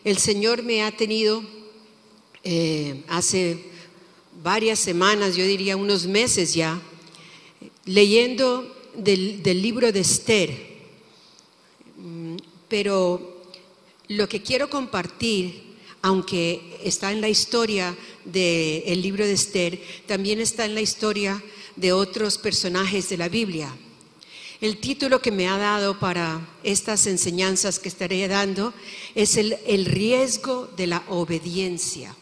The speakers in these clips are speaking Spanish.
El Señor me ha tenido hace varias semanas, yo diría unos meses ya, leyendo del libro de Esther. Pero lo que quiero compartir, aunque está en la historia del libro de Esther, también está en la historia de otros personajes de la Biblia. El título que me ha dado para estas enseñanzas que estaré dando es el riesgo de la obediencia.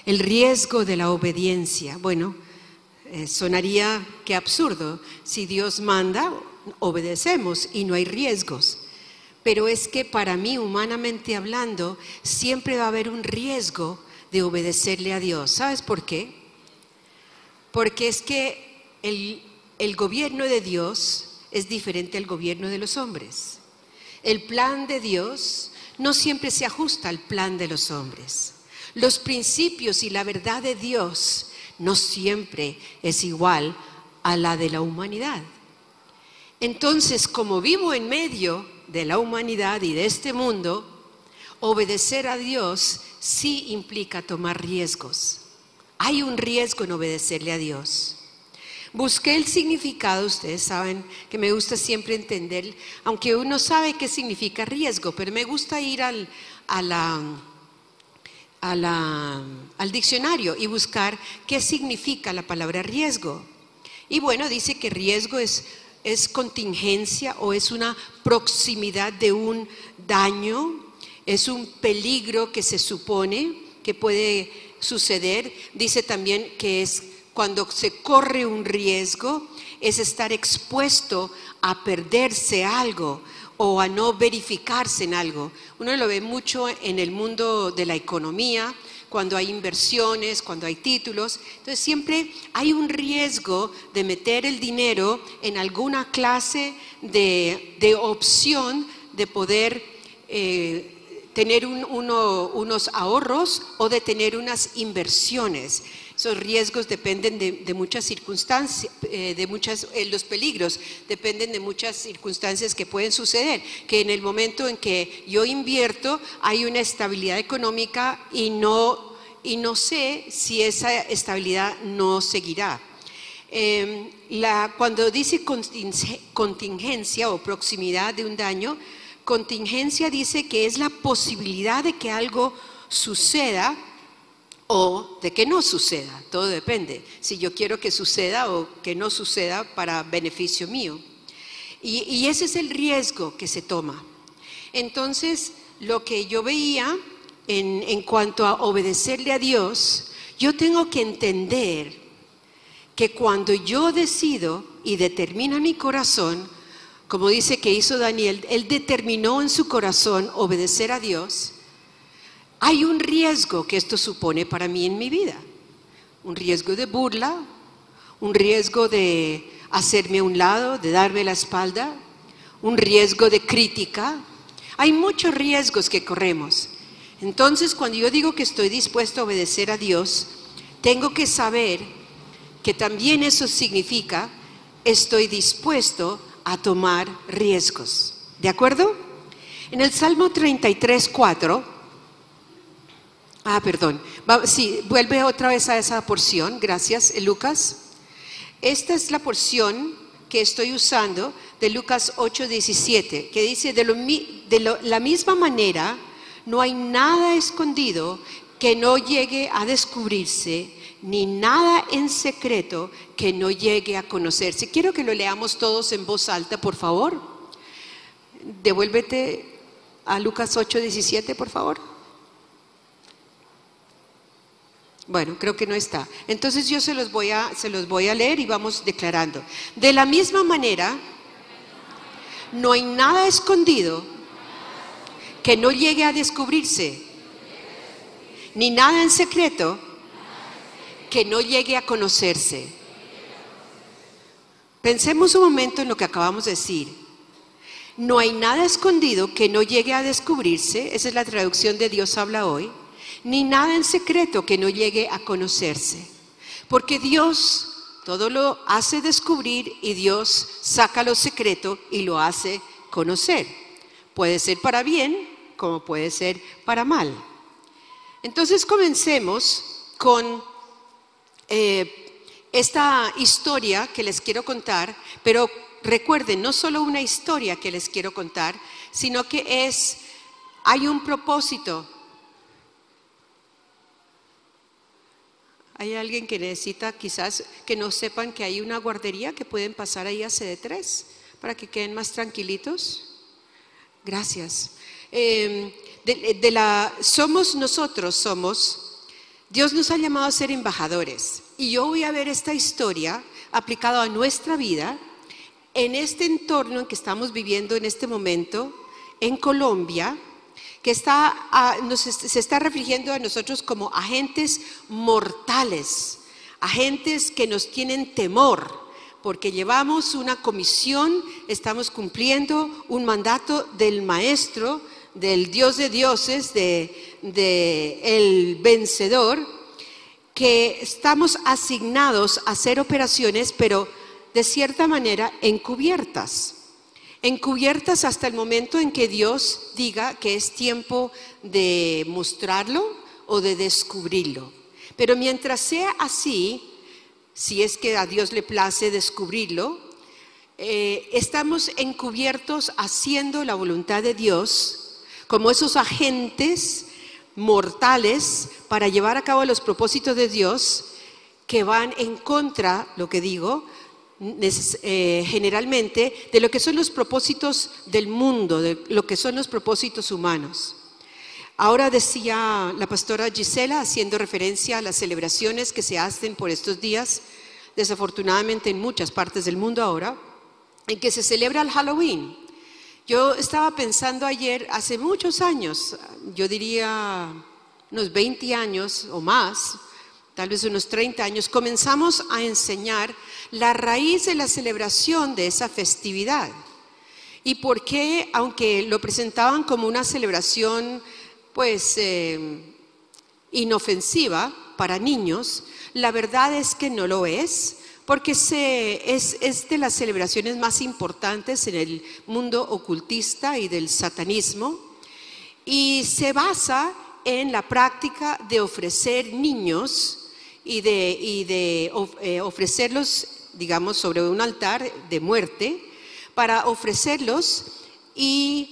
El riesgo de la obediencia. Bueno, sonaría que absurdo. Si Dios manda, obedecemos y no hay riesgos. Pero es que para mí, humanamente hablando, siempre va a haber un riesgo de obedecerle a Dios. ¿Sabes por qué? Porque es que el gobierno de Dios es diferente al gobierno de los hombres. El plan de Dios no siempre se ajusta al plan de los hombres. Los principios y la verdad de Dios no siempre es igual a la de la humanidad. Entonces, como vivo en medio de la humanidad y de este mundo, obedecer a Dios sí implica tomar riesgos. Hay un riesgo en obedecerle a Dios. Busqué el significado, ustedes saben que me gusta siempre entender, aunque uno sabe qué significa riesgo, pero me gusta ir al diccionario y buscar qué significa la palabra riesgo. Y bueno, dice que riesgo es contingencia o es una proximidad de un daño, es un peligro que se supone que puede suceder. Dice también que es cuando se corre un riesgo, es estar expuesto a perderse algo o a no verificarse en algo. Uno lo ve mucho en el mundo de la economía, cuando hay inversiones, cuando hay títulos. Entonces siempre hay un riesgo de meter el dinero en alguna clase de opción de poder tener unos ahorros o de tener unas inversiones. Esos riesgos dependen de muchas circunstancias, los peligros dependen de muchas circunstancias que pueden suceder, que en el momento en que yo invierto hay una estabilidad económica y no sé si esa estabilidad no seguirá. Cuando dice contingencia o proximidad de un daño, contingencia dice que es la posibilidad de que algo suceda o de que no suceda, todo depende, si yo quiero que suceda o que no suceda para beneficio mío. Y ese es el riesgo que se toma. Entonces, lo que yo veía en cuanto a obedecerle a Dios, yo tengo que entender que cuando yo decido y determino en mi corazón, como dice que hizo Daniel, él determinó en su corazón obedecer a Dios. Hay un riesgo que esto supone para mí en mi vida, un riesgo de burla, un riesgo de hacerme a un lado, de darme la espalda, un riesgo de crítica. Hay muchos riesgos que corremos. Entonces, cuando yo digo que estoy dispuesto a obedecer a Dios, tengo que saber que también eso significa estoy dispuesto a tomar riesgos. ¿De acuerdo? En el Salmo 33:4. Vuelve otra vez a esa porción, gracias, Lucas. Esta es la porción que estoy usando de Lucas 8:17, que dice, la misma manera, no hay nada escondido que no llegue a descubrirse, ni nada en secreto que no llegue a conocerse. Quiero que lo leamos todos en voz alta, por favor. Devuélvete a Lucas 8:17, por favor. Bueno, creo que no está. Entonces yo se los voy a leer y vamos declarando. De la misma manera, no hay nada escondido que no llegue a descubrirse, ni nada en secreto que no llegue a conocerse. Pensemos un momento en lo que acabamos de decir. No hay nada escondido que no llegue a descubrirse, esa es la traducción de Dios habla hoy, ni nada en secreto que no llegue a conocerse. Porque Dios todo lo hace descubrir y Dios saca lo secreto y lo hace conocer. Puede ser para bien como puede ser para mal. Entonces comencemos con esta historia que les quiero contar, pero recuerden, no solo una historia que les quiero contar, sino que hay un propósito. Hay alguien que necesita quizás que no sepan que hay una guardería que pueden pasar ahí a CD3 para que queden más tranquilitos. Gracias. Dios nos ha llamado a ser embajadores. Y yo voy a ver esta historia aplicada a nuestra vida en este entorno en que estamos viviendo en este momento, en Colombia, que se está refiriendo a nosotros como agentes mortales, agentes que nos tienen temor, porque llevamos una comisión, estamos cumpliendo un mandato del Maestro, del Dios de dioses, el vencedor, que estamos asignados a hacer operaciones, pero de cierta manera encubiertas hasta el momento en que Dios diga que es tiempo de mostrarlo o de descubrirlo. Pero mientras sea así, si es que a Dios le place descubrirlo, estamos encubiertos haciendo la voluntad de Dios como esos agentes mortales para llevar a cabo los propósitos de Dios que van en contra, lo que digo, generalmente de lo que son los propósitos del mundo, de lo que son los propósitos humanos. Ahora decía la pastora Gisela, haciendo referencia a las celebraciones que se hacen por estos días, desafortunadamente en muchas partes del mundo ahora, en que se celebra el Halloween. Yo estaba pensando ayer, hace muchos años, yo diría unos 20 años o más, tal vez unos 30 años, comenzamos a enseñar la raíz de la celebración de esa festividad. Y por qué, aunque lo presentaban como una celebración pues inofensiva para niños, la verdad es que no lo es, porque es de las celebraciones más importantes en el mundo ocultista y del satanismo, y se basa en la práctica de ofrecer niños y de ofrecerlos, digamos, sobre un altar de muerte, para ofrecerlos y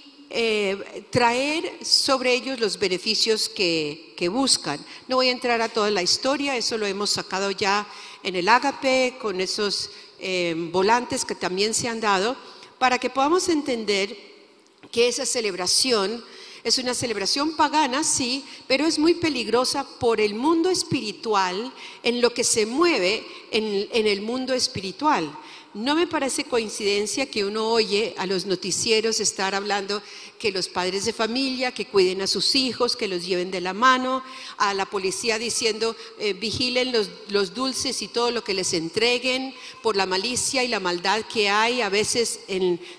traer sobre ellos los beneficios que buscan. No voy a entrar a toda la historia, eso lo hemos sacado ya en el Ágape, con esos volantes que también se han dado, para que podamos entender que esa celebración es una celebración pagana, sí, pero es muy peligrosa por el mundo espiritual, en lo que se mueve en el mundo espiritual. No me parece coincidencia que uno oye a los noticieros estar hablando que los padres de familia, que cuiden a sus hijos, que los lleven de la mano, a la policía diciendo vigilen los dulces y todo lo que les entreguen, por la malicia y la maldad que hay a veces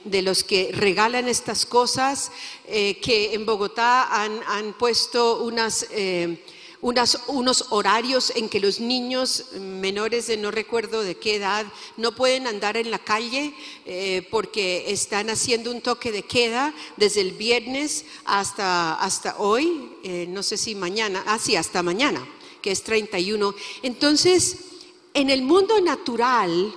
de los que regalan estas cosas, que en Bogotá han puesto unos horarios en que los niños menores de no recuerdo de qué edad no pueden andar en la calle porque están haciendo un toque de queda desde el viernes hasta hoy, no sé si mañana, sí, hasta mañana, que es 31. Entonces, en el mundo natural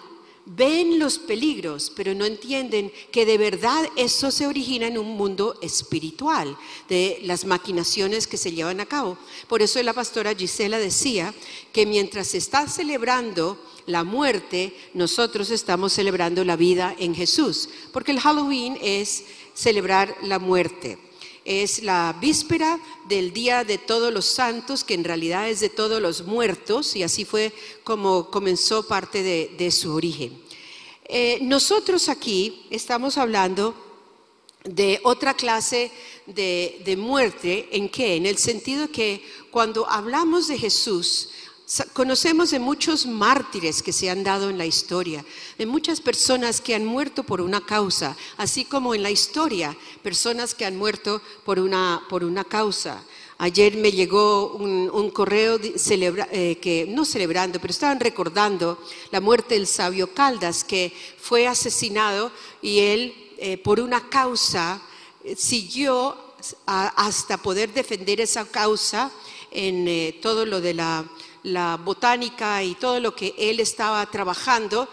ven los peligros, pero no entienden que de verdad eso se origina en un mundo espiritual, de las maquinaciones que se llevan a cabo. Por eso la pastora Gisela decía que mientras se está celebrando la muerte, nosotros estamos celebrando la vida en Jesús, porque el Halloween es celebrar la muerte. Es la víspera del Día de Todos los Santos, que en realidad es de todos los muertos, y así fue como comenzó parte de su origen. Nosotros aquí estamos hablando de otra clase de muerte. ¿En qué? En el sentido que cuando hablamos de Jesús, conocemos de muchos mártires que se han dado en la historia, de muchas personas que han muerto por una causa, así como en la historia, personas que han muerto por una causa. Ayer me llegó un correo no celebrando, pero estaban recordando la muerte del sabio Caldas, que fue asesinado y él por una causa siguió hasta poder defender esa causa en todo lo de la botánica y todo lo que él estaba trabajando,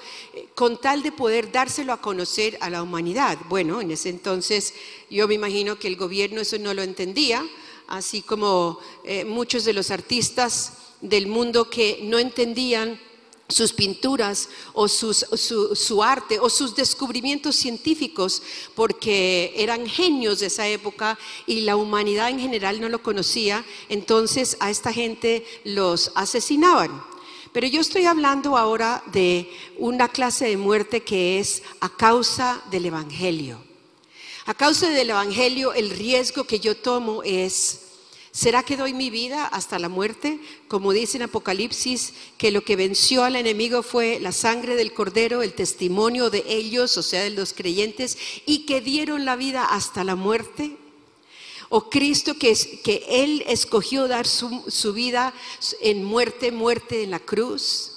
con tal de poder dárselo a conocer a la humanidad. Bueno, en ese entonces yo me imagino que el gobierno eso no lo entendía, así como muchos de los artistas del mundo que no entendían sus pinturas o su arte o sus descubrimientos científicos, porque eran genios de esa época y la humanidad en general no lo conocía. Entonces a esta gente los asesinaban. Pero yo estoy hablando ahora de una clase de muerte que es a causa del Evangelio. A causa del Evangelio, el riesgo que yo tomo es: ¿será que doy mi vida hasta la muerte? Como dice en Apocalipsis, que lo que venció al enemigo fue la sangre del Cordero, el testimonio de ellos, o sea, de los creyentes, y que dieron la vida hasta la muerte. O Cristo que Él escogió dar su vida en muerte en la cruz.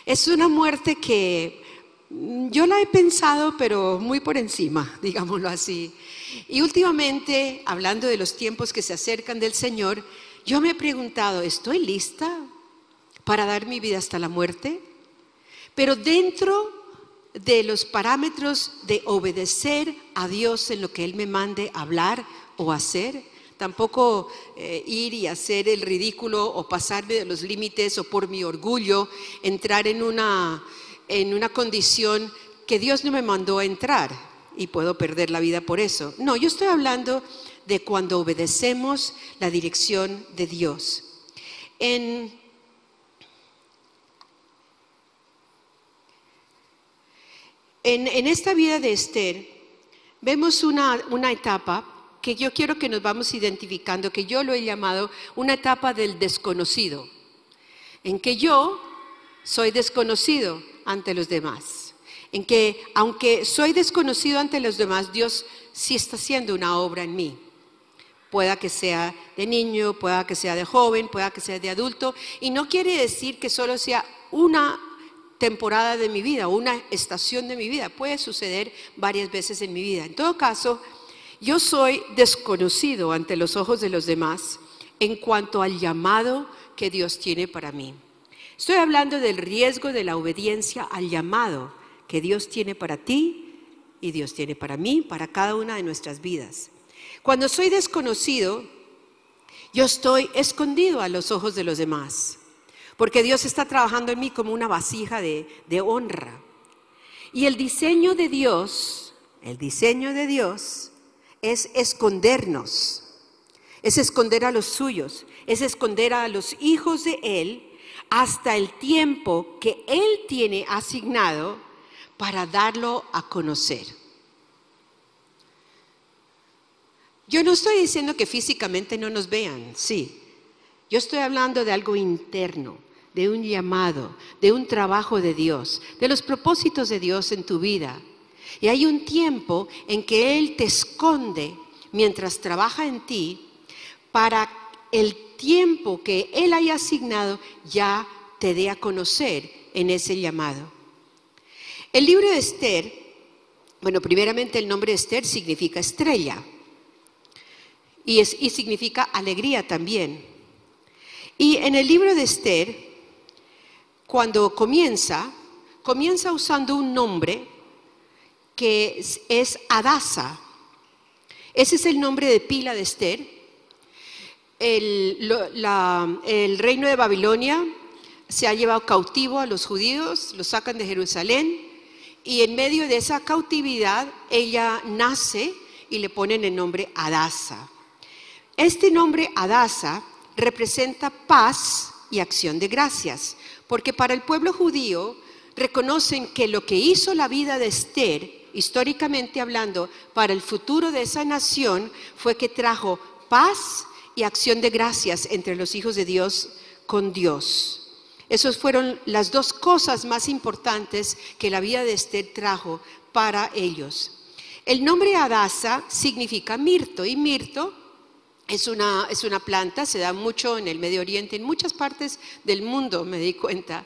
Es una muerte que yo la he pensado, pero muy por encima, digámoslo así. Y últimamente, hablando de los tiempos que se acercan del Señor, yo me he preguntado, ¿estoy lista para dar mi vida hasta la muerte? Pero dentro de los parámetros de obedecer a Dios en lo que Él me mande hablar o hacer. Tampoco ir y hacer el ridículo o pasarme de los límites o por mi orgullo entrar en una condición que Dios no me mandó a entrar. Y puedo perder la vida por eso. No, yo estoy hablando de cuando obedecemos la dirección de Dios. En esta vida de Esther vemos una etapa que yo quiero que nos vamos identificando, que yo lo he llamado una etapa del desconocido, en que yo soy desconocido ante los demás. En que aunque soy desconocido ante los demás, Dios sí está haciendo una obra en mí. Pueda que sea de niño, pueda que sea de joven, pueda que sea de adulto. Y no quiere decir que solo sea una temporada de mi vida, una estación de mi vida. Puede suceder varias veces en mi vida. En todo caso, yo soy desconocido ante los ojos de los demás en cuanto al llamado que Dios tiene para mí. Estoy hablando del riesgo de la obediencia al llamado que Dios tiene para ti y Dios tiene para mí, para cada una de nuestras vidas. Cuando soy desconocido, yo estoy escondido a los ojos de los demás, porque Dios está trabajando en mí como una vasija de honra. Y el diseño de Dios es escondernos, es esconder a los suyos, es esconder a los hijos de Él hasta el tiempo que Él tiene asignado para darlo a conocer. Yo no estoy diciendo que físicamente no nos vean, sí. Yo estoy hablando de algo interno, de un llamado, de un trabajo de Dios, de los propósitos de Dios en tu vida. Y hay un tiempo en que Él te esconde mientras trabaja en ti para el tiempo que Él haya asignado ya te dé a conocer en ese llamado. El libro de Esther, bueno, primeramente el nombre de Esther significa estrella y significa alegría también. Y en el libro de Esther, cuando comienza usando un nombre que es Hadasa. Ese es el nombre de pila de Esther. El reino de Babilonia se ha llevado cautivo a los judíos, los sacan de Jerusalén. Y en medio de esa cautividad, ella nace y le ponen el nombre Hadasa. Este nombre Hadasa representa paz y acción de gracias, porque para el pueblo judío reconocen que lo que hizo la vida de Esther, históricamente hablando, para el futuro de esa nación, fue que trajo paz y acción de gracias entre los hijos de Dios con Dios. Esas fueron las dos cosas más importantes que la vida de Esther trajo para ellos. El nombre Hadasa significa mirto, y mirto Es una planta, se da mucho en el Medio Oriente, en muchas partes del mundo, me di cuenta.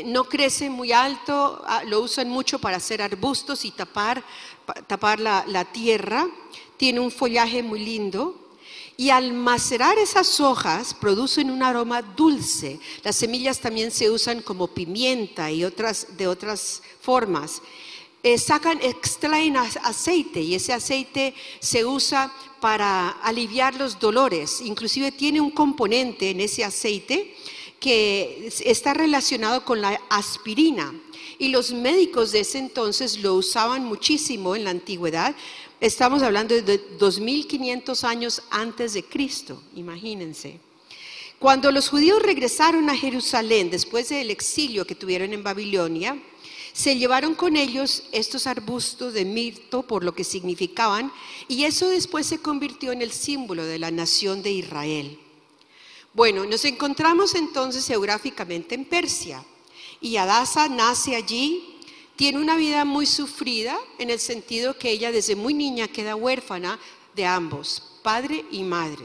No crece muy alto, lo usan mucho para hacer arbustos y tapar la tierra. Tiene un follaje muy lindo. Y al macerar esas hojas producen un aroma dulce. Las semillas también se usan como pimienta y de otras formas. Extraen aceite y ese aceite se usa para aliviar los dolores. Inclusive tiene un componente en ese aceite que está relacionado con la aspirina. Y los médicos de ese entonces lo usaban muchísimo en la antigüedad. Estamos hablando de 2500 años antes de Cristo, imagínense. Cuando los judíos regresaron a Jerusalén después del exilio que tuvieron en Babilonia, se llevaron con ellos estos arbustos de mirto por lo que significaban, y eso después se convirtió en el símbolo de la nación de Israel. Bueno, nos encontramos entonces geográficamente en Persia, y Hadasa nace allí. Tiene una vida muy sufrida en el sentido que ella desde muy niña queda huérfana de ambos, padre y madre.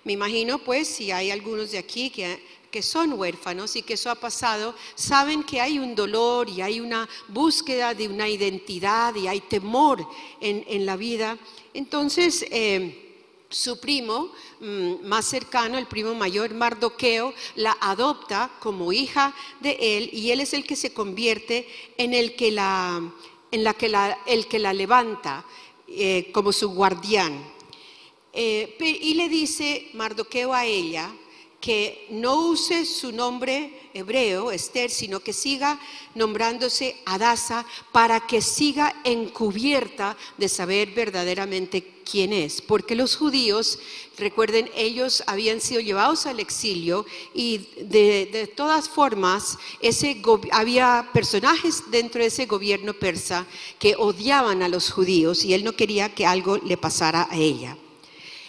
Me imagino pues si hay algunos de aquí que son huérfanos y que eso ha pasado, saben que hay un dolor y hay una búsqueda de una identidad y hay temor en la vida. Entonces su primo más cercano, el primo mayor, Mardoqueo, la adopta como hija de él, y él es el que se convierte en el que la levanta como su guardián. Y le dice Mardoqueo a ella que no use su nombre hebreo, Esther, sino que siga nombrándose Hadasa, para que siga encubierta de saber verdaderamente quién es. Porque los judíos, recuerden, ellos habían sido llevados al exilio, y de todas formas había personajes dentro de ese gobierno persa que odiaban a los judíos, y él no quería que algo le pasara a ella.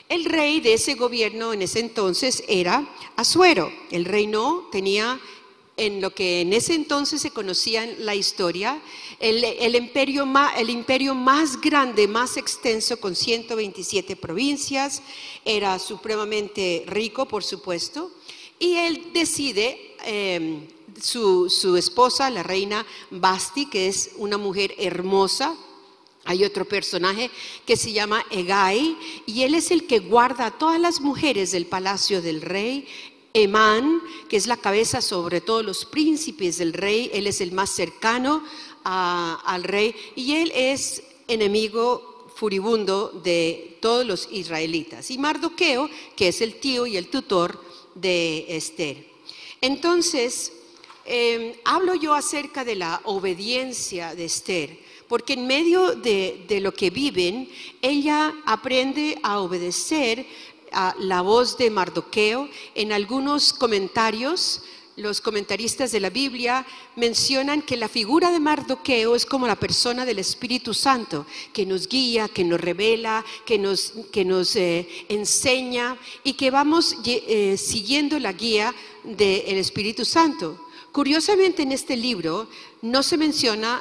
El rey de ese gobierno en ese entonces era Asuero. Él reinó, tenía en lo que en ese entonces se conocía en la historia, el imperio más grande, más extenso, con 127 provincias. Era supremamente rico, por supuesto, y él decide, su esposa, la reina Basti, que es una mujer hermosa. Hay otro personaje que se llama Hegai, y él es el que guarda a todas las mujeres del palacio del rey. Emán, que es la cabeza sobre todos los príncipes del rey, él es el más cercano al rey, y él es enemigo furibundo de todos los israelitas. Y Mardoqueo, que es el tío y el tutor de Esther. Entonces, hablo yo acerca de la obediencia de Esther, porque en medio de lo que viven, ella aprende a obedecer a la voz de Mardoqueo. En algunos comentarios, los comentaristas de la Biblia mencionan que la figura de Mardoqueo es como la persona del Espíritu Santo, que nos guía, que nos revela, que nos enseña, y que vamos siguiendo la guía del Espíritu Santo. Curiosamente, en este libro no se menciona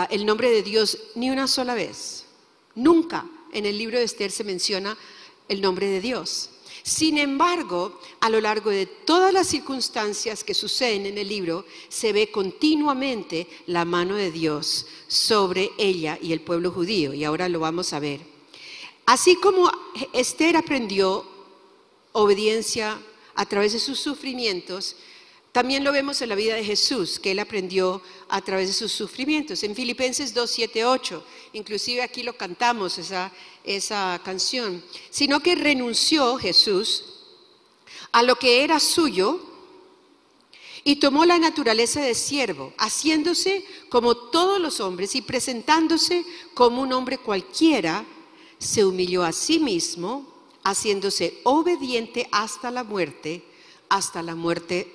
el nombre de Dios ni una sola vez. Nunca en el libro de Esther se menciona el nombre de Dios. Sin embargo, a lo largo de todas las circunstancias que suceden en el libro, se ve continuamente la mano de Dios sobre ella y el pueblo judío, y ahora lo vamos a ver. Así como Esther aprendió obediencia a través de sus sufrimientos, también lo vemos en la vida de Jesús, que él aprendió a través de sus sufrimientos. En Filipenses 2, 7, 8, inclusive aquí lo cantamos, esa canción. Sino que renunció Jesús a lo que era suyo y tomó la naturaleza de siervo, haciéndose como todos los hombres y presentándose como un hombre cualquiera, se humilló a sí mismo, haciéndose obediente hasta la muerte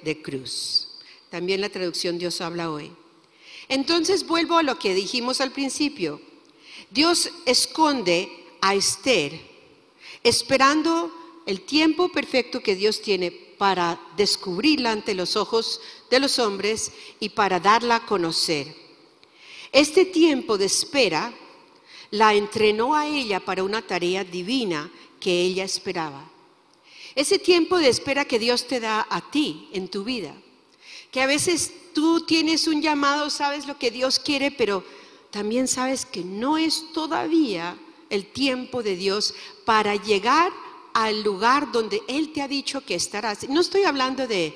de cruz. También la traducción Dios habla hoy. Entonces vuelvo a lo que dijimos al principio. Dios esconde a Esther, esperando el tiempo perfecto que Dios tiene para descubrirla ante los ojos de los hombres y para darla a conocer. Este tiempo de espera la entrenó a ella para una tarea divina que ella esperaba. Ese tiempo de espera que Dios te da a ti en tu vida. Que a veces tú tienes un llamado, sabes lo que Dios quiere, pero también sabes que no es todavía el tiempo de Dios para llegar al lugar donde Él te ha dicho que estarás. No estoy hablando de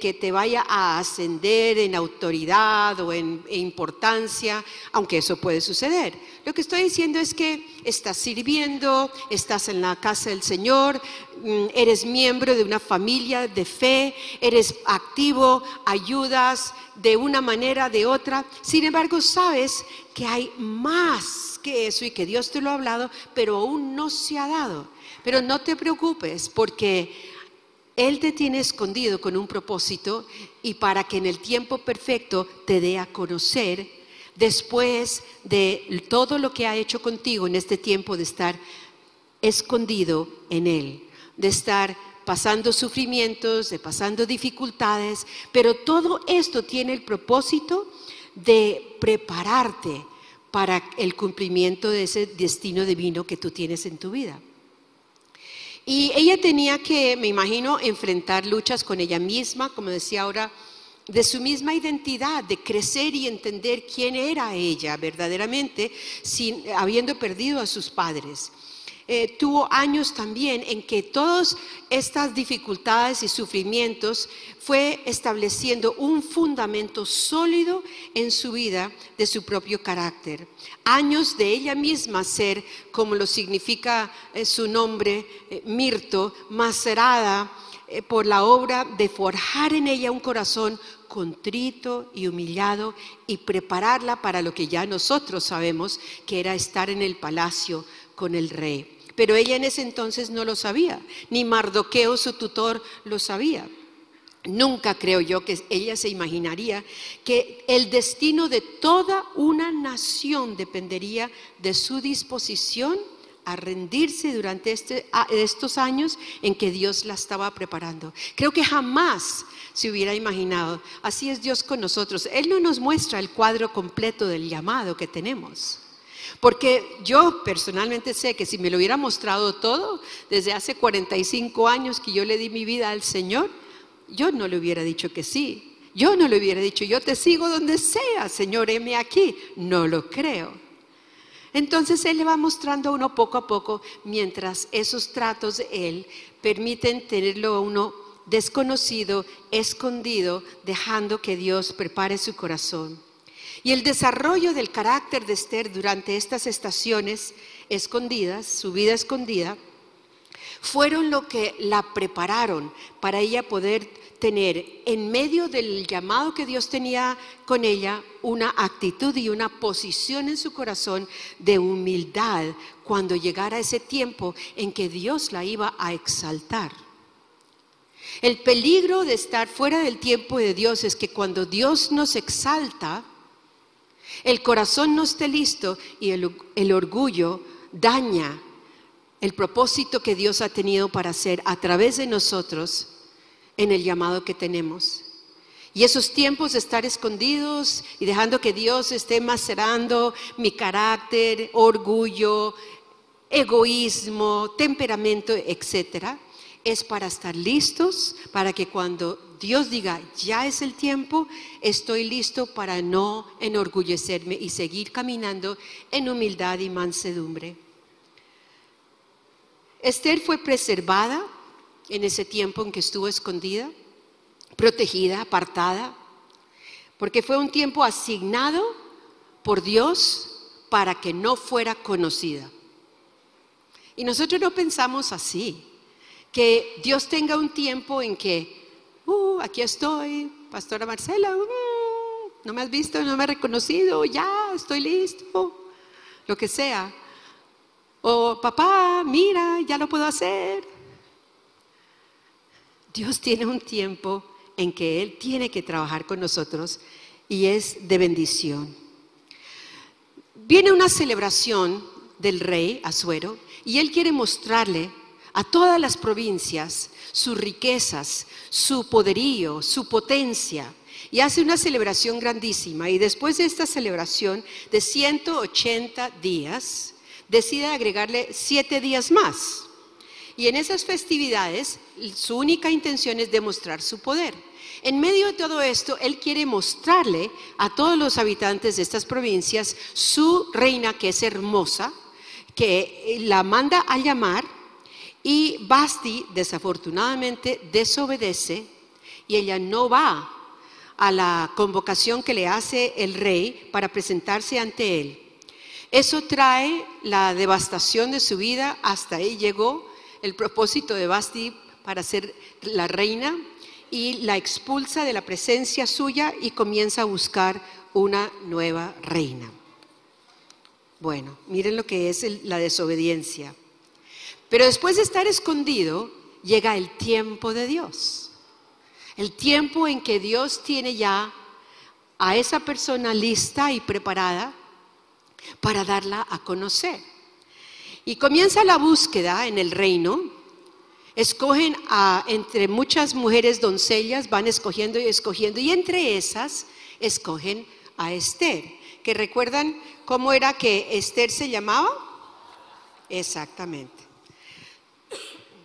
que te vaya a ascender en autoridad o en importancia, aunque eso puede suceder. Lo que estoy diciendo es que estás sirviendo, estás en la casa del Señor, eres miembro de una familia de fe, eres activo, ayudas de una manera, de otra. Sin embargo, sabes que hay más que eso y que Dios te lo ha hablado, pero aún no se ha dado. Pero no te preocupes, porque Él te tiene escondido con un propósito y para que en el tiempo perfecto te dé a conocer después de todo lo que ha hecho contigo en este tiempo de estar escondido en Él, de estar pasando sufrimientos, de pasando dificultades, pero todo esto tiene el propósito de prepararte para el cumplimiento de ese destino divino que tú tienes en tu vida. Y ella tenía que, me imagino, enfrentar luchas con ella misma, como decía ahora, de su misma identidad, de crecer y entender quién era ella verdaderamente, habiendo perdido a sus padres. Tuvo años también en que todas estas dificultades y sufrimientos fue estableciendo un fundamento sólido en su vida de su propio carácter. Años de ella misma ser, como lo significa su nombre, Mirto, macerada por la obra de forjar en ella un corazón contrito y humillado y prepararla para lo que ya nosotros sabemos que era estar en el palacio con el rey. Pero ella en ese entonces no lo sabía, ni Mardoqueo, su tutor, lo sabía. Nunca creo yo que ella se imaginaría que el destino de toda una nación dependería de su disposición a rendirse durante estos años en que Dios la estaba preparando. Creo que jamás se hubiera imaginado. Así es Dios con nosotros. Él no nos muestra el cuadro completo del llamado que tenemos. Porque yo personalmente sé que si me lo hubiera mostrado todo desde hace 45 años que yo le di mi vida al Señor, yo no le hubiera dicho que sí. Yo no le hubiera dicho, yo te sigo donde sea, Señor, heme aquí. No lo creo. Entonces Él le va mostrando a uno poco a poco, mientras esos tratos de Él permiten tenerlo a uno desconocido, escondido, dejando que Dios prepare su corazón. Y el desarrollo del carácter de Esther durante estas estaciones escondidas, su vida escondida, fueron lo que la prepararon para ella poder tener en medio del llamado que Dios tenía con ella una actitud y una posición en su corazón de humildad cuando llegara ese tiempo en que Dios la iba a exaltar. El peligro de estar fuera del tiempo de Dios es que cuando Dios nos exalta, el corazón no esté listo y el orgullo daña el propósito que Dios ha tenido para hacer a través de nosotros en el llamado que tenemos. Y esos tiempos de estar escondidos y dejando que Dios esté macerando mi carácter, orgullo, egoísmo, temperamento, etcétera, es para estar listos, para que cuando Dios diga, ya es el tiempo, estoy listo para no enorgullecerme y seguir caminando en humildad y mansedumbre. Esther fue preservada en ese tiempo en que estuvo escondida, protegida, apartada, porque fue un tiempo asignado por Dios para que no fuera conocida. Y nosotros no pensamos así, que Dios tenga un tiempo en que aquí estoy, Pastora Marcela, no me has visto, no me has reconocido, ya estoy listo, lo que sea. O papá, mira, ya lo puedo hacer. Dios tiene un tiempo en que Él tiene que trabajar con nosotros y es de bendición. Viene una celebración del rey Asuero y él quiere mostrarle a todas las provincias sus riquezas, su poderío, su potencia, y hace una celebración grandísima. Y después de esta celebración de 180 días, decide agregarle 7 días más. Y en esas festividades, su única intención es demostrar su poder. En medio de todo esto, él quiere mostrarle a todos los habitantes de estas provincias su reina, que es hermosa, que la manda a llamar, y Vasti desafortunadamente desobedece y ella no va a la convocación que le hace el rey para presentarse ante él. Eso trae la devastación de su vida. Hasta ahí llegó el propósito de Vasti para ser la reina, y la expulsa de la presencia suya y comienza a buscar una nueva reina. Bueno, miren lo que es la desobediencia. Pero después de estar escondido, llega el tiempo de Dios. El tiempo en que Dios tiene ya a esa persona lista y preparada para darla a conocer. Y comienza la búsqueda en el reino. Escogen entre muchas mujeres doncellas, van escogiendo y entre esas escogen a Esther. ¿Que recuerdan cómo era que Esther se llamaba? Exactamente.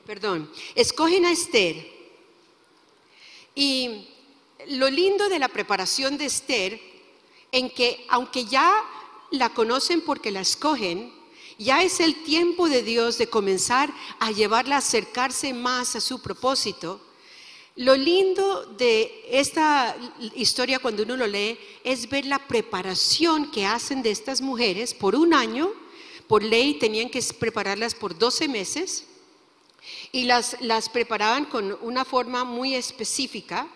Perdón. Escogen a Esther. Y lo lindo de la preparación de Esther, en que aunque ya la conocen porque la escogen, ya es el tiempo de Dios de comenzar a llevarla a acercarse más a su propósito. Lo lindo de esta historia, cuando uno lo lee, es ver la preparación que hacen de estas mujeres por un año. Por ley tenían que prepararlas por 12 meses y las preparaban con una forma muy específica,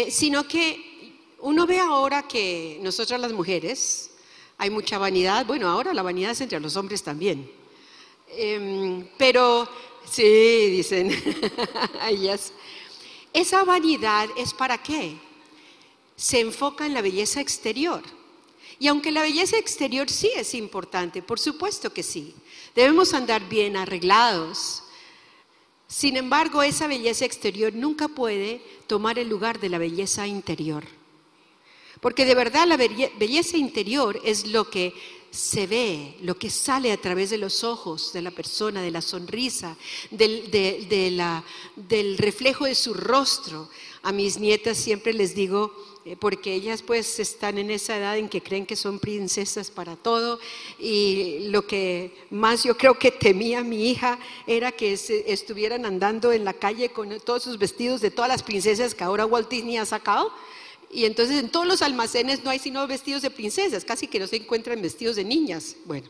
sino que uno ve ahora que nosotras las mujeres hay mucha vanidad. Bueno, ahora la vanidad es entre los hombres también, pero sí, dicen ellas. Esa vanidad es ¿para qué? Se enfoca en la belleza exterior. Y aunque la belleza exterior sí es importante, por supuesto que sí, debemos andar bien arreglados. Sin embargo, esa belleza exterior nunca puede tomar el lugar de la belleza interior. Porque de verdad la belleza interior es lo que se ve, lo que sale a través de los ojos de la persona, de la sonrisa, del reflejo de su rostro. A mis nietas siempre les digo, porque ellas pues están en esa edad en que creen que son princesas para todo, y lo que más yo creo que temía mi hija era que estuvieran andando en la calle con todos sus vestidos de todas las princesas que ahora Walt Disney ha sacado. Y entonces en todos los almacenes no hay sino vestidos de princesas, casi que no se encuentran vestidos de niñas. Bueno,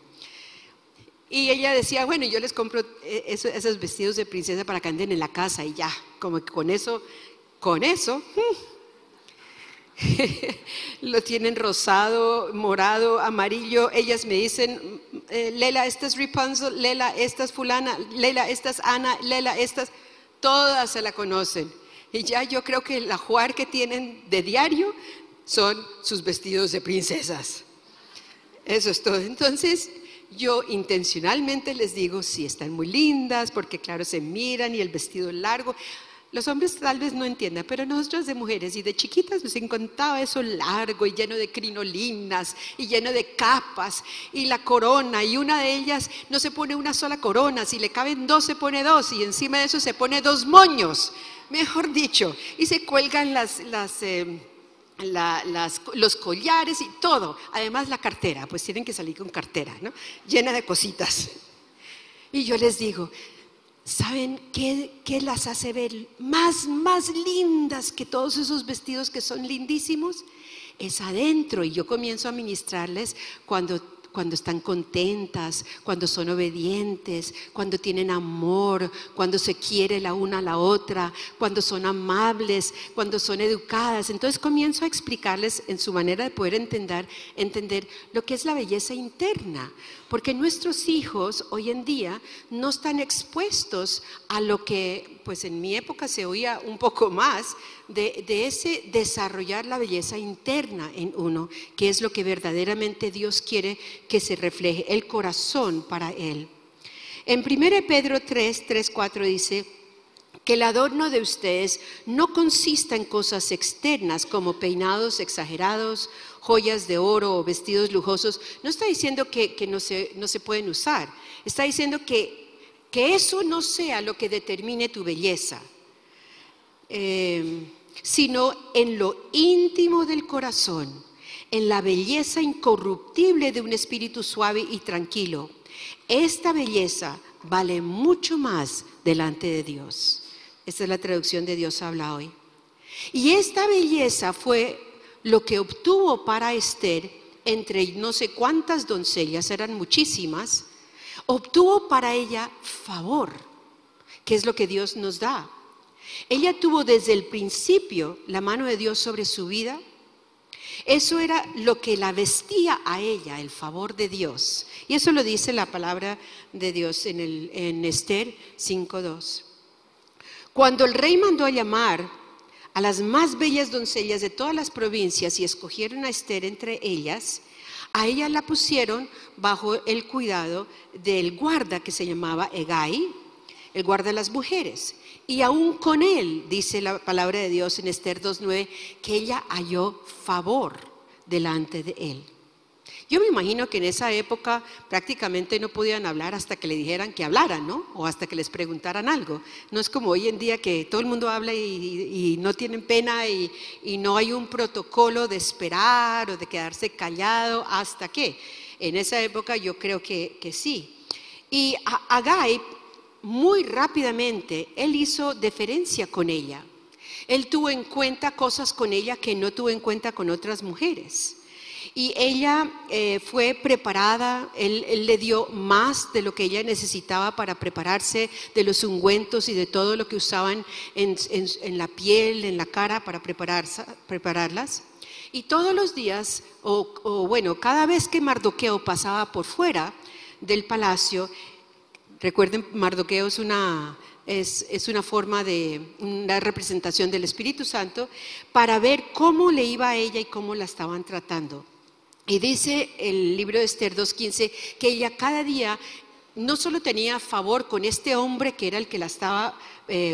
y ella decía, bueno, yo les compro esos vestidos de princesa para que anden en la casa, y ya, como que con eso, lo tienen rosado, morado, amarillo. Ellas me dicen, Lela, esta es Rapunzel, Lela, esta es fulana, Lela, esta es Ana, Lela, estas, todas se la conocen. Y ya yo creo que el ajuar que tienen de diario son sus vestidos de princesas. Eso es todo. Entonces yo intencionalmente les digo, sí, están muy lindas, porque claro, se miran, y el vestido largo. Los hombres tal vez no entiendan, pero nosotros de mujeres y de chiquitas nos encantaba eso largo y lleno de crinolinas y lleno de capas, y la corona, y una de ellas no se pone una sola corona, si le caben dos se pone dos, y encima de eso se pone dos moños, mejor dicho, y se cuelgan los collares y todo. Además la cartera, pues tienen que salir con cartera, ¿no? Llena de cositas. Y yo les digo, ¿saben qué las hace ver más lindas que todos esos vestidos que son lindísimos? Es adentro. Y yo comienzo a ministrarles cuando están contentas, cuando son obedientes, cuando tienen amor, cuando se quiere la una a la otra, cuando son amables, cuando son educadas. Entonces comienzo a explicarles en su manera de poder entender lo que es la belleza interna. Porque nuestros hijos hoy en día no están expuestos a lo que pues en mi época se oía un poco más de ese desarrollar la belleza interna en uno, que es lo que verdaderamente Dios quiere que se refleje, el corazón para Él. En 1 Pedro 3:4 dice que el adorno de ustedes no consista en cosas externas como peinados exagerados, joyas de oro o vestidos lujosos. No está diciendo que no se pueden usar, está diciendo que que eso no sea lo que determine tu belleza, sino en lo íntimo del corazón, en la belleza incorruptible de un espíritu suave y tranquilo. Esta belleza vale mucho más delante de Dios. Esta es la traducción de Dios habla hoy. Y esta belleza fue lo que obtuvo para Esther entre no sé cuántas doncellas, eran muchísimas, obtuvo para ella favor, que es lo que Dios nos da. Ella tuvo desde el principio la mano de Dios sobre su vida. Eso era lo que la vestía a ella, el favor de Dios. Y eso lo dice la palabra de Dios en Esther 5:2. Cuando el rey mandó a llamar a las más bellas doncellas de todas las provincias y escogieron a Esther entre ellas, a ella la pusieron bajo el cuidado del guarda que se llamaba Hegai, el guarda de las mujeres. Y aún con él, dice la palabra de Dios en Esther 2:9, que ella halló favor delante de él. Yo me imagino que en esa época prácticamente no podían hablar hasta que le dijeran que hablaran, ¿no? O hasta que les preguntaran algo. No es como hoy en día que todo el mundo habla y no tienen pena y no hay un protocolo de esperar o de quedarse callado hasta que. En esa época yo creo que sí. Y Hegai, muy rápidamente, él hizo deferencia con ella. Él tuvo en cuenta cosas con ella que no tuvo en cuenta con otras mujeres. Y ella fue preparada, él le dio más de lo que ella necesitaba para prepararse, de los ungüentos y de todo lo que usaban en la piel, en la cara para prepararlas. Y todos los días, bueno, cada vez que Mardoqueo pasaba por fuera del palacio, recuerden, Mardoqueo es una forma de una representación del Espíritu Santo, para ver cómo le iba a ella y cómo la estaban tratando. Y dice el libro de Esther 2:15 que ella cada día no solo tenía favor con este hombre que era el que la estaba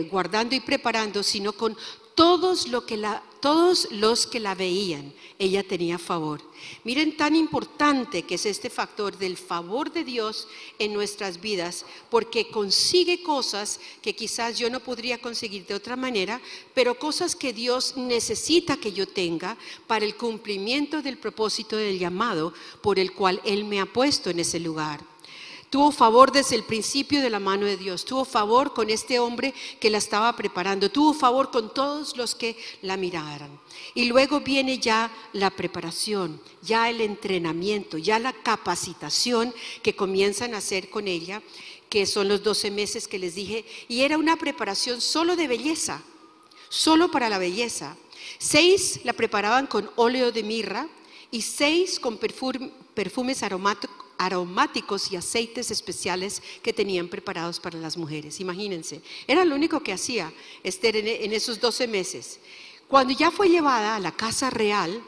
guardando y preparando, sino con todos los que la veían, ella tenía favor. Miren tan importante que es este factor del favor de Dios en nuestras vidas, porque consigue cosas que quizás yo no podría conseguir de otra manera, pero cosas que Dios necesita que yo tenga para el cumplimiento del propósito del llamado por el cual Él me ha puesto en ese lugar. Tuvo favor desde el principio de la mano de Dios, tuvo favor con este hombre que la estaba preparando, tuvo favor con todos los que la miraran. Y luego viene ya la preparación, ya el entrenamiento, ya la capacitación que comienzan a hacer con ella, que son los 12 meses que les dije, y era una preparación solo de belleza, solo para la belleza. 6 la preparaban con óleo de mirra y 6 con perfumes aromáticos y aceites especiales que tenían preparados para las mujeres. Imagínense, era lo único que hacía Esther en esos 12 meses. Cuando ya fue llevada a la casa real,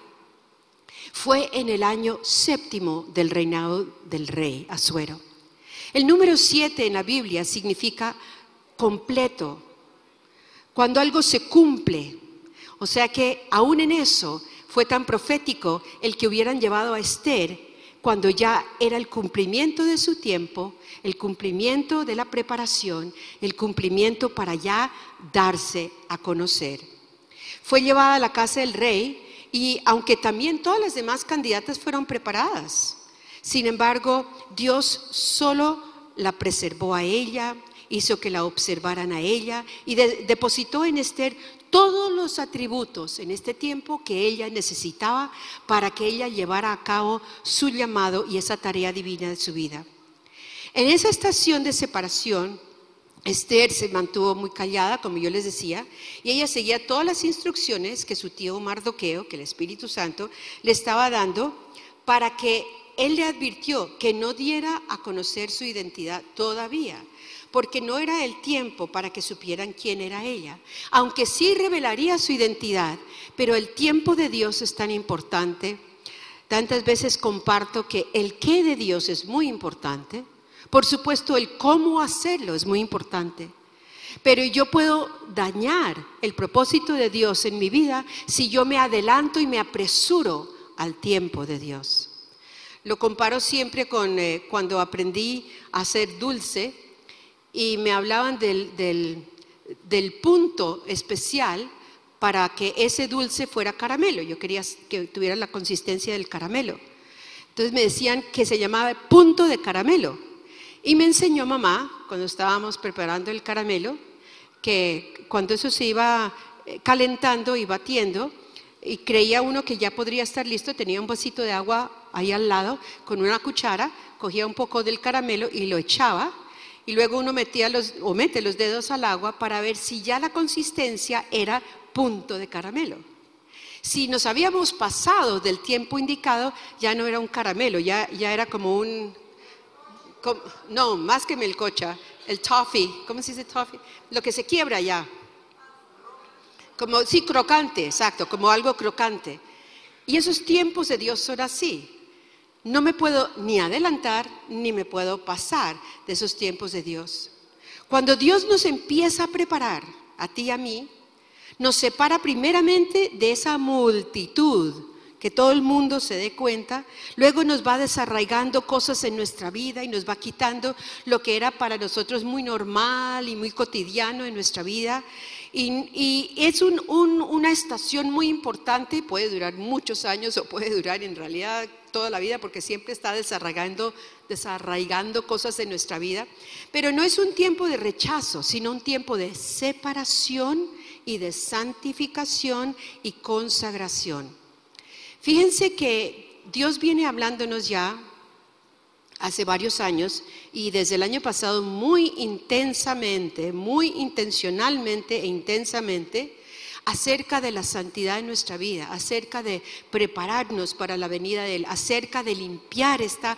fue en el año 7 del reinado del rey Asuero. El número 7 en la Biblia significa completo, cuando algo se cumple. O sea que aún en eso fue tan profético el que hubieran llevado a Esther cuando ya era el cumplimiento de su tiempo, el cumplimiento de la preparación, el cumplimiento para ya darse a conocer. Fue llevada a la casa del rey y aunque también todas las demás candidatas fueron preparadas, sin embargo, Dios solo la preservó a ella, hizo que la observaran a ella y depositó en Esther todos los atributos en este tiempo que ella necesitaba para que ella llevara a cabo su llamado y esa tarea divina de su vida. En esa estación de separación, Esther se mantuvo muy callada, como yo les decía, y ella seguía todas las instrucciones que su tío Mardoqueo, que el Espíritu Santo, le estaba dando para que él le advirtió que no diera a conocer su identidad todavía, porque no era el tiempo para que supieran quién era ella, aunque sí revelaría su identidad, pero el tiempo de Dios es tan importante. Tantas veces comparto que el qué de Dios es muy importante, por supuesto el cómo hacerlo es muy importante, pero yo puedo dañar el propósito de Dios en mi vida si yo me adelanto y me apresuro al tiempo de Dios. Lo comparo siempre con cuando aprendí a hacer dulce. y me hablaban del punto especial para que ese dulce fuera caramelo. Yo quería que tuviera la consistencia del caramelo. Entonces me decían que se llamaba punto de caramelo. Y me enseñó mamá, cuando estábamos preparando el caramelo, que cuando eso se iba calentando y batiendo, y creía uno que ya podría estar listo, tenía un vasito de agua ahí al lado, con una cuchara, cogía un poco del caramelo y lo echaba, y luego uno mete los dedos al agua para ver si ya la consistencia era punto de caramelo. Si nos habíamos pasado del tiempo indicado, ya no era un caramelo, ya era como no, más que melcocha, el toffee, ¿cómo se dice toffee? Lo que se quiebra ya. Como, sí, crocante, exacto, como algo crocante. Y esos tiempos de Dios son así. No me puedo ni adelantar ni me puedo pasar de esos tiempos de Dios. Cuando Dios nos empieza a preparar, a ti y a mí, nos separa primeramente de esa multitud, que todo el mundo se dé cuenta, luego nos va desarraigando cosas en nuestra vida y nos va quitando lo que era para nosotros muy normal y muy cotidiano en nuestra vida. Y es una estación muy importante, puede durar muchos años o puede durar en realidad toda la vida, porque siempre está desarraigando cosas en nuestra vida. Pero no es un tiempo de rechazo, sino un tiempo de separación y de santificación y consagración. Fíjense que Dios viene hablándonos ya hace varios años y desde el año pasado muy intensamente, muy intencionalmente e intensamente acerca de la santidad en nuestra vida, acerca de prepararnos para la venida de Él, acerca de limpiar esta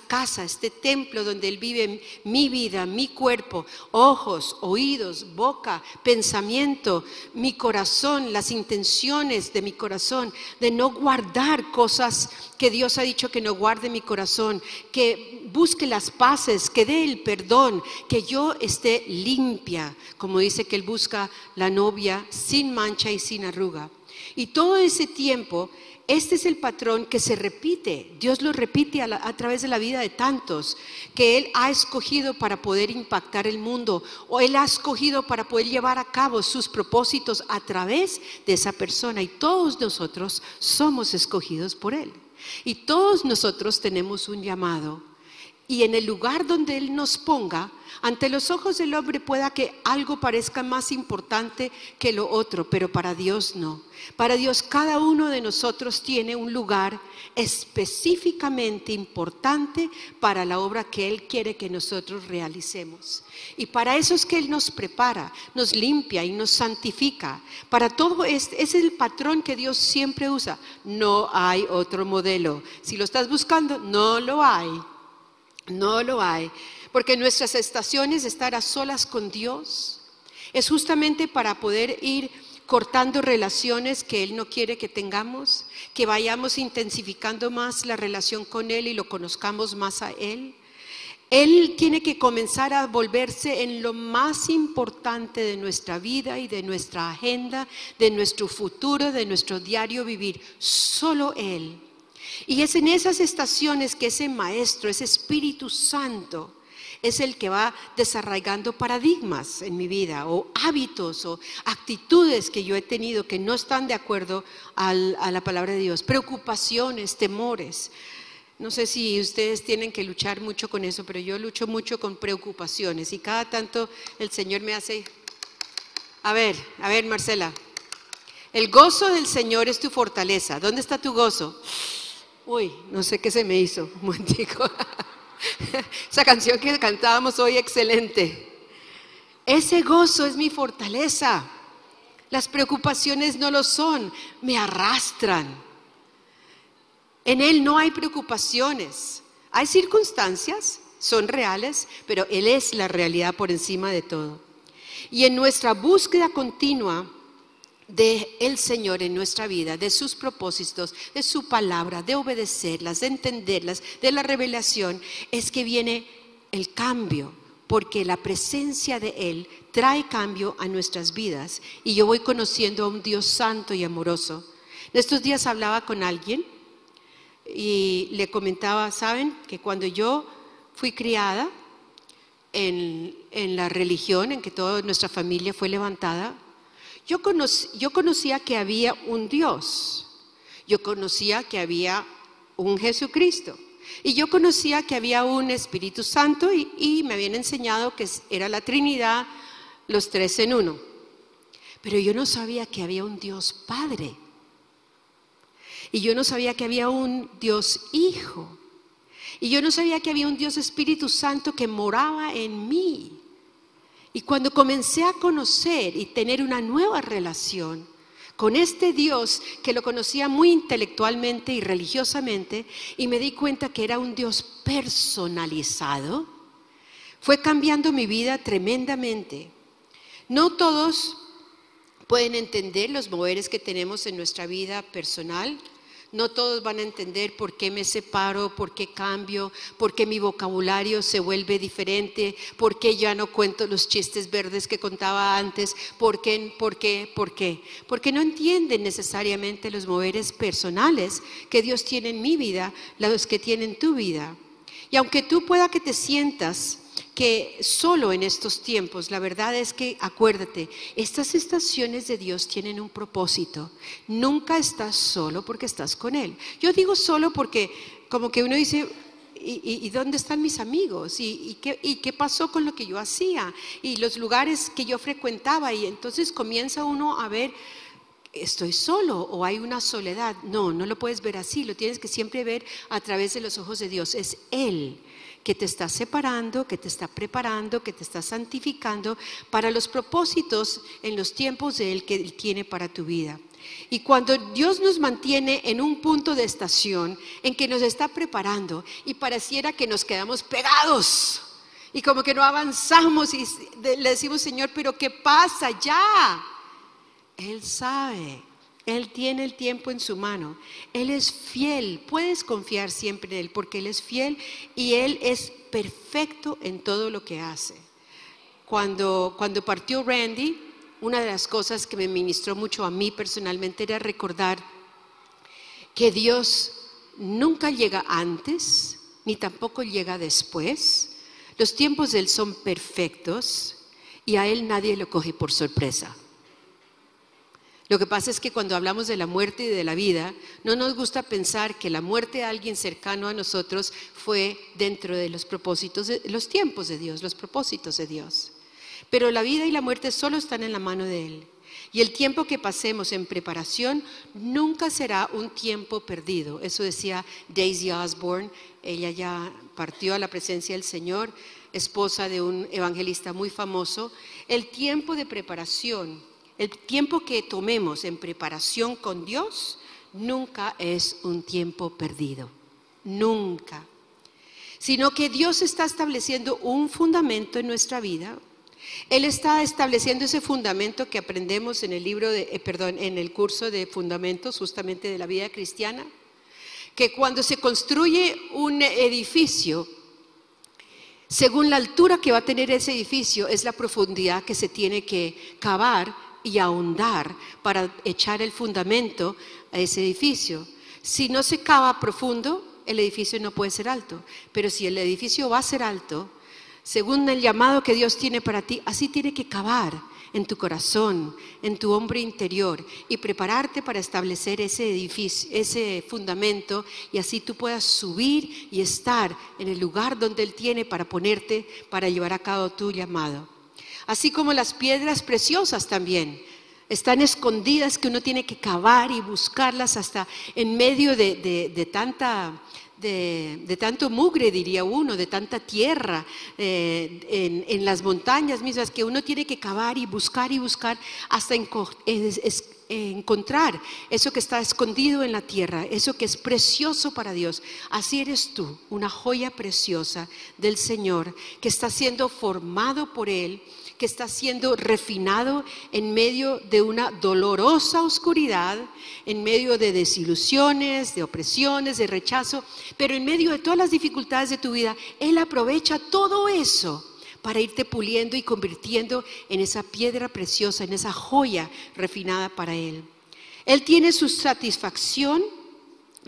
casa, este templo donde Él vive, mi vida, mi cuerpo, ojos, oídos, boca, pensamiento, mi corazón, las intenciones de mi corazón, de no guardar cosas que Dios ha dicho que no guarde mi corazón, que busque las paces, que dé el perdón, que yo esté limpia, como dice que Él busca la novia sin mancha y sin arruga. Y todo ese tiempo, este es el patrón que se repite. Dios lo repite a través de la vida de tantos que Él ha escogido para poder impactar el mundo, o Él ha escogido para poder llevar a cabo sus propósitos a través de esa persona. Y todos nosotros somos escogidos por Él. Y todos nosotros tenemos un llamado. Y en el lugar donde Él nos ponga, ante los ojos del hombre pueda que algo parezca más importante que lo otro, pero para Dios no. Para Dios cada uno de nosotros tiene un lugar específicamente importante para la obra que Él quiere que nosotros realicemos. Y para eso es que Él nos prepara, nos limpia y nos santifica. Para todo es el patrón que Dios siempre usa. No hay otro modelo. Si lo estás buscando, no lo hay. No lo hay, porque nuestras estaciones de estar a solas con Dios es justamente para poder ir cortando relaciones que Él no quiere que tengamos, que vayamos intensificando más la relación con Él y lo conozcamos más a Él. Él tiene que comenzar a volverse en lo más importante de nuestra vida y de nuestra agenda, de nuestro futuro, de nuestro diario vivir, solo Él. Y es en esas estaciones que ese maestro, ese Espíritu Santo, es el que va desarraigando paradigmas en mi vida, o hábitos o actitudes que yo he tenido que no están de acuerdo a la palabra de Dios, preocupaciones, temores. No sé si ustedes tienen que luchar mucho con eso, pero yo lucho mucho con preocupaciones y cada tanto el Señor me hace, a ver Marcela, el gozo del Señor es tu fortaleza. ¿Dónde está tu gozo? Uy, no sé qué se me hizo, un momentico. Esa canción que cantábamos hoy, excelente. Ese gozo es mi fortaleza. Las preocupaciones no lo son, me arrastran. En Él no hay preocupaciones. Hay circunstancias, son reales, pero Él es la realidad por encima de todo. Y en nuestra búsqueda continua de el Señor en nuestra vida, de sus propósitos, de su palabra, de obedecerlas, de entenderlas, de la revelación, es que viene el cambio, porque la presencia de Él trae cambio a nuestras vidas. Y yo voy conociendo a un Dios santo y amoroso. En estos días hablaba con alguien y le comentaba, ¿saben? Que cuando yo fui criada, en la religión en que toda nuestra familia fue levantada, yo conocía que había un Dios, yo conocía que había un Jesucristo y yo conocía que había un Espíritu Santo y me habían enseñado que era la Trinidad, los tres en uno. Pero yo no sabía que había un Dios Padre y yo no sabía que había un Dios Hijo y yo no sabía que había un Dios Espíritu Santo que moraba en mí. Y cuando comencé a conocer y tener una nueva relación con este Dios que lo conocía muy intelectualmente y religiosamente, y me di cuenta que era un Dios personalizado, fue cambiando mi vida tremendamente. No todos pueden entender los moveres que tenemos en nuestra vida personal. No todos van a entender por qué me separo, por qué cambio, por qué mi vocabulario se vuelve diferente, por qué ya no cuento los chistes verdes que contaba antes, por qué. Porque no entienden necesariamente los moveres personales que Dios tiene en mi vida, los que tiene en tu vida. Y aunque tú pueda que te sientas que solo en estos tiempos, la verdad es que acuérdate, estas estaciones de Dios tienen un propósito. Nunca estás solo porque estás con Él. Yo digo solo porque como que uno dice, ¿y dónde están mis amigos? ¿Y qué pasó con lo que yo hacía? Y los lugares que yo frecuentaba. Y entonces comienza uno a ver, ¿estoy solo o hay una soledad? No lo puedes ver así, lo tienes que siempre ver a través de los ojos de Dios. Es Él que te está separando, que te está preparando, que te está santificando para los propósitos en los tiempos de Él que Él tiene para tu vida. Y cuando Dios nos mantiene en un punto de estación en que nos está preparando y pareciera que nos quedamos pegados y como que no avanzamos y le decimos, Señor, pero ¿qué pasa ya? Él sabe. Él tiene el tiempo en su mano. Él es fiel. Puedes confiar siempre en Él porque Él es fiel y Él es perfecto en todo lo que hace. Cuando partió Randy, una de las cosas que me ministró mucho a mí personalmente era recordar que Dios nunca llega antes ni tampoco llega después. Los tiempos de Él son perfectos y a Él nadie lo coge por sorpresa. Lo que pasa es que cuando hablamos de la muerte y de la vida, no nos gusta pensar que la muerte de alguien cercano a nosotros fue dentro de los propósitos, los tiempos de Dios, los propósitos de Dios. Pero la vida y la muerte solo están en la mano de Él. Y el tiempo que pasemos en preparación nunca será un tiempo perdido. Eso decía Daisy Osborne. Ella ya partió a la presencia del Señor, esposa de un evangelista muy famoso. El tiempo de preparación, el tiempo que tomemos en preparación con Dios nunca es un tiempo perdido, nunca. Sino que Dios está estableciendo un fundamento en nuestra vida. Él está estableciendo ese fundamento que aprendemos en el en el curso de fundamentos justamente de la vida cristiana, que cuando se construye un edificio, según la altura que va a tener ese edificio, es la profundidad que se tiene que cavar y ahondar para echar el fundamento a ese edificio. Si no se cava profundo, el edificio no puede ser alto. Pero si el edificio va a ser alto, según el llamado que Dios tiene para ti, así tiene que cavar en tu corazón, en tu hombre interior y prepararte para establecer ese edificio, ese fundamento, y así tú puedas subir y estar en el lugar donde Él tiene para ponerte, para llevar a cabo tu llamado. Así como las piedras preciosas también están escondidas, que uno tiene que cavar y buscarlas hasta en medio de tanto mugre, diría uno, de tanta tierra en las montañas mismas, que uno tiene que cavar y buscar hasta encontrar eso que está escondido en la tierra, eso que es precioso para Dios. Así eres tú, una joya preciosa del Señor, que está siendo formado por Él, que está siendo refinado en medio de una dolorosa oscuridad, en medio de desilusiones, de opresiones, de rechazo, pero en medio de todas las dificultades de tu vida, Él aprovecha todo eso para irte puliendo y convirtiendo en esa piedra preciosa, en esa joya refinada para Él. Él tiene su satisfacción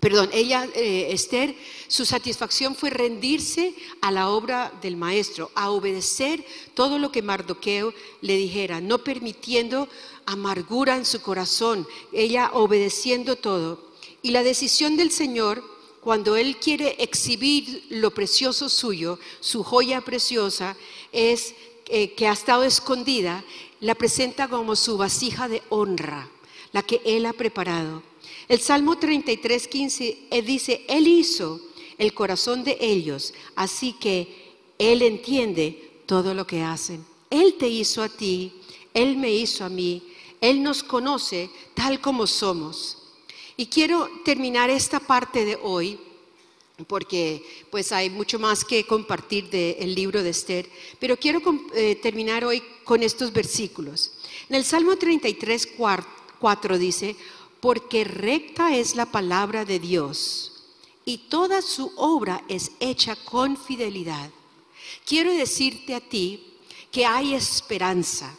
Esther, su satisfacción fue rendirse a la obra del maestro, a obedecer todo lo que Mardoqueo le dijera, no permitiendo amargura en su corazón, ella obedeciendo todo. Y la decisión del Señor, cuando Él quiere exhibir lo precioso suyo, su joya preciosa, es que ha estado escondida, la presenta como su vasija de honra, la que Él ha preparado. El Salmo 33:15 dice, Él hizo el corazón de ellos, así que Él entiende todo lo que hacen. Él te hizo a ti, Él me hizo a mí, Él nos conoce tal como somos. Y quiero terminar esta parte de hoy, porque pues hay mucho más que compartir del libro de Esther, pero quiero terminar hoy con estos versículos. En el Salmo 33:4 dice, porque recta es la palabra de Dios y toda su obra es hecha con fidelidad. Quiero decirte a ti que hay esperanza,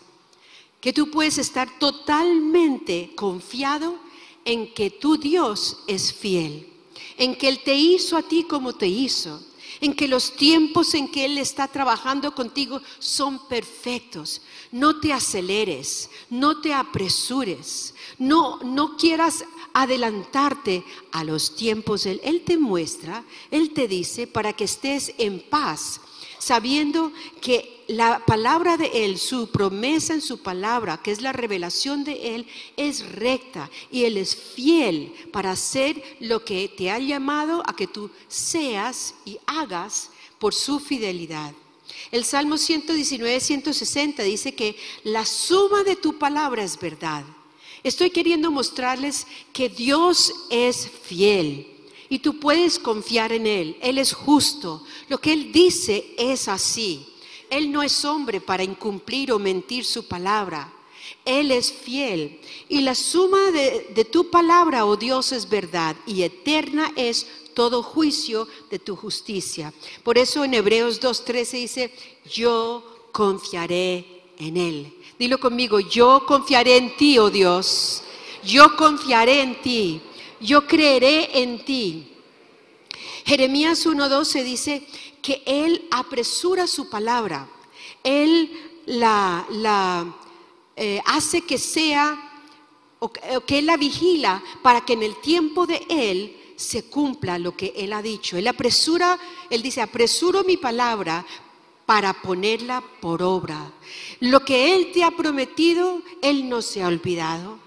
que tú puedes estar totalmente confiado en que tu Dios es fiel, en que Él te hizo a ti como te hizo, en que los tiempos en que Él está trabajando contigo son perfectos. No te aceleres, no te apresures, no quieras adelantarte a los tiempos de Él. Él te muestra, Él te dice para que estés en paz, sabiendo que la palabra de Él, su promesa en su palabra, que es la revelación de Él, es recta y Él es fiel para hacer lo que te ha llamado a que tú seas y hagas por su fidelidad. El Salmo 119:160 dice que la suma de tu palabra es verdad. Estoy queriendo mostrarles que Dios es fiel y tú puedes confiar en Él. Él es justo. Lo que Él dice es así. Él no es hombre para incumplir o mentir su palabra. Él es fiel. Y la suma de tu palabra, oh Dios, es verdad y eterna es todo juicio de tu justicia. Por eso en Hebreos 2:13 dice, yo confiaré en Él. Dilo conmigo, yo confiaré en ti, oh Dios. Yo confiaré en ti. Yo creeré en ti. Jeremías 1:12 dice que Él apresura su palabra. Él hace que sea, o que Él la vigila para que en el tiempo de Él se cumpla lo que Él ha dicho. Él dice, apresuro mi palabra para ponerla por obra. Lo que Él te ha prometido, Él no se ha olvidado.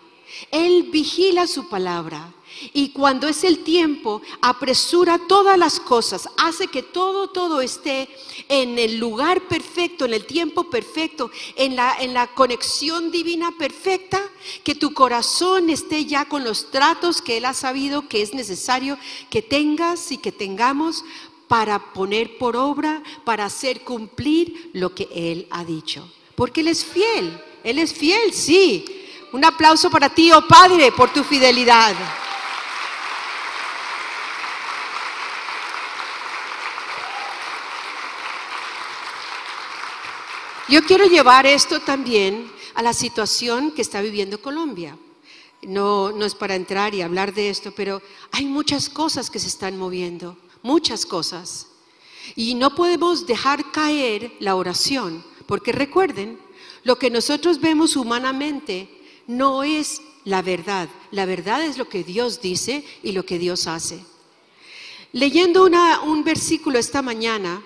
Él vigila su palabra. Y cuando es el tiempo, apresura todas las cosas, hace que todo esté en el lugar perfecto, en el tiempo perfecto, en la conexión divina perfecta, que tu corazón esté ya con los tratos que Él ha sabido que es necesario que tengas y que tengamos para poner por obra, para hacer cumplir lo que Él ha dicho. Porque Él es fiel, sí. Un aplauso para ti, oh Padre, por tu fidelidad. Yo quiero llevar esto también a la situación que está viviendo Colombia. No es para entrar y hablar de esto, pero hay muchas cosas que se están moviendo, muchas cosas. Y no podemos dejar caer la oración, porque recuerden, lo que nosotros vemos humanamente no es la verdad. La verdad es lo que Dios dice y lo que Dios hace. Leyendo un versículo esta mañana,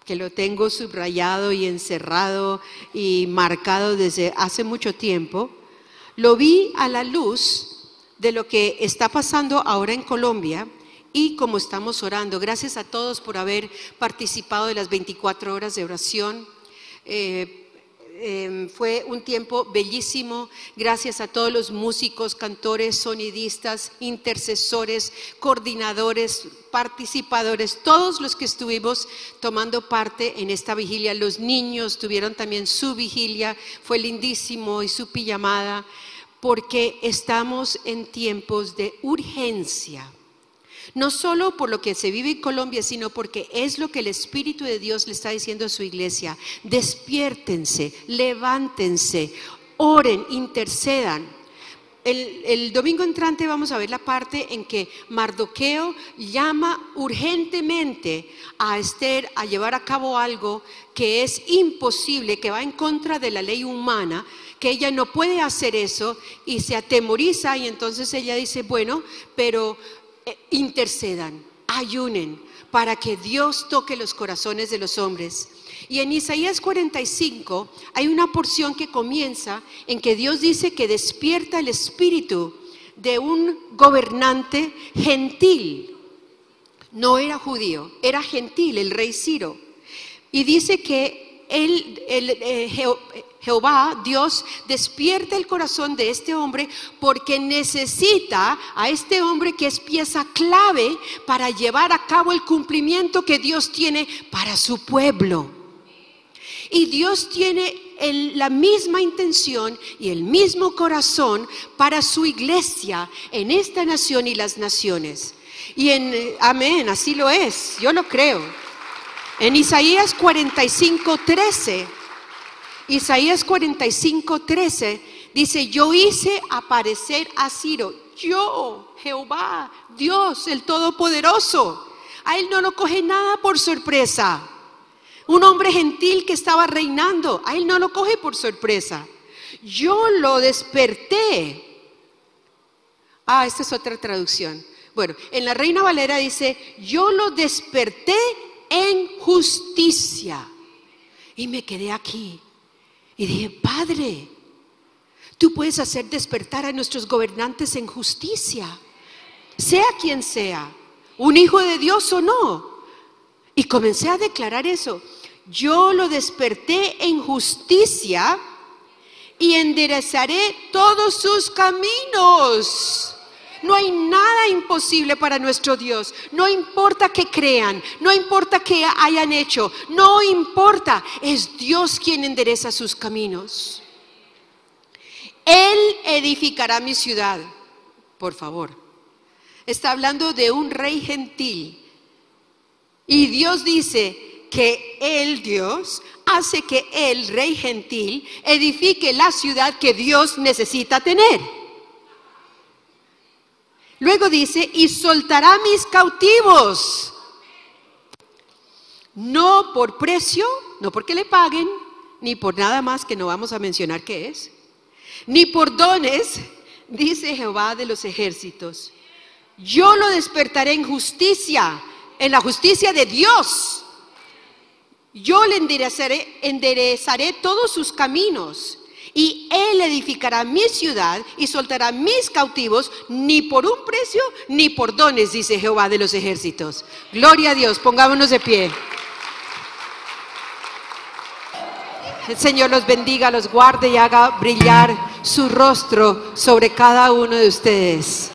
que lo tengo subrayado y encerrado y marcado desde hace mucho tiempo, lo vi a la luz de lo que está pasando ahora en Colombia y como estamos orando. Gracias a todos por haber participado de las 24 horas de oración. Fue un tiempo bellísimo. Gracias a todos los músicos, cantores, sonidistas, intercesores, coordinadores, participadores, todos los que estuvimos tomando parte en esta vigilia. Los niños tuvieron también su vigilia, fue lindísimo, y su pijamada, porque estamos en tiempos de urgencia. No solo por lo que se vive en Colombia, sino porque es lo que el Espíritu de Dios le está diciendo a su iglesia. Despiértense, levántense, oren, intercedan. el domingo entrante vamos a ver la parte en que Mardoqueo llama urgentemente a Esther a llevar a cabo algo que es imposible, que va en contra de la ley humana, que ella no puede hacer eso, y se atemoriza, y entonces ella dice, bueno, pero intercedan, ayunen, para que Dios toque los corazones de los hombres. Y en Isaías 45 hay una porción que comienza en que Dios dice que despierta el espíritu de un gobernante gentil. No era judío, era gentil, el rey Ciro. Y dice que Jehová, Dios, despierta el corazón de este hombre porque necesita a este hombre que es pieza clave para llevar a cabo el cumplimiento que Dios tiene para su pueblo. Y Dios tiene la misma intención y el mismo corazón para su iglesia en esta nación y las naciones. Y amén, así lo es, yo lo creo. En Isaías 45:13, Isaías 45:13 dice, yo hice aparecer a Ciro, yo, Jehová, Dios, el Todopoderoso. A él no lo coge nada por sorpresa. Un hombre gentil que estaba reinando, a él no lo coge por sorpresa. Yo lo desperté. Esta es otra traducción. Bueno, en la Reina Valera dice, yo lo desperté en justicia. Y me quedé aquí y dije, Padre, tú puedes hacer despertar a nuestros gobernantes en justicia, sea quien sea, un hijo de Dios o no. Y comencé a declarar eso. Yo lo desperté en justicia y enderezaré todos sus caminos. No hay nada imposible para nuestro Dios. No importa que crean, no importa que hayan hecho, no importa. Es Dios quien endereza sus caminos. Él edificará mi ciudad. Por favor. Está hablando de un rey gentil. Y Dios dice que el Dios hace que el rey gentil edifique la ciudad que Dios necesita tener. Luego dice, y soltará mis cautivos. No por precio, no porque le paguen, ni por nada más que no vamos a mencionar qué es, ni por dones, dice Jehová de los ejércitos. Yo lo despertaré en justicia, en la justicia de Dios. Yo le enderezaré todos sus caminos, y él edificará mi ciudad y soltará mis cautivos, ni por un precio ni por dones, dice Jehová de los ejércitos. Gloria a Dios, pongámonos de pie. El Señor los bendiga, los guarde y haga brillar su rostro sobre cada uno de ustedes.